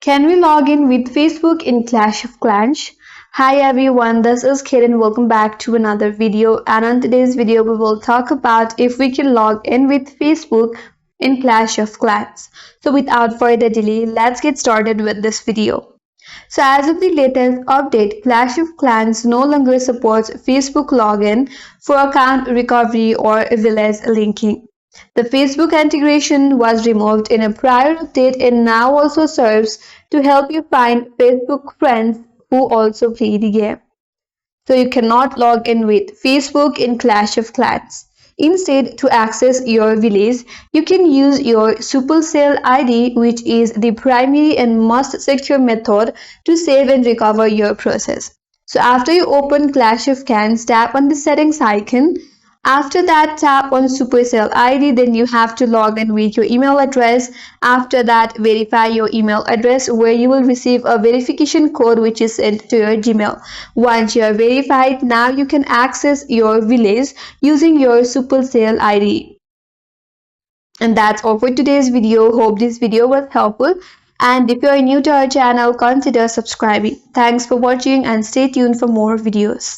Can we log in with Facebook in Clash of Clans? Hi everyone, this is Kate and welcome back to another video. And on today's video, we will talk about if we can log in with Facebook in Clash of Clans. So without further delay, let's get started with this video. So as of the latest update, Clash of Clans no longer supports Facebook login for account recovery or village linking. The Facebook integration was removed in a prior update and now also serves to help you find Facebook friends who also play the game. So you cannot log in with Facebook in Clash of Clans. Instead, to access your village, you can use your Supercell ID, which is the primary and most secure method to save and recover your process. So after you open Clash of Clans, tap on the settings icon. After that, tap on Supercell ID, then you have to log in with your email address. After that, verify your email address where you will receive a verification code which is sent to your Gmail. Once you are verified, now you can access your village using your Supercell ID. And that's all for today's video. Hope this video was helpful. And if you are new to our channel, consider subscribing. Thanks for watching and stay tuned for more videos.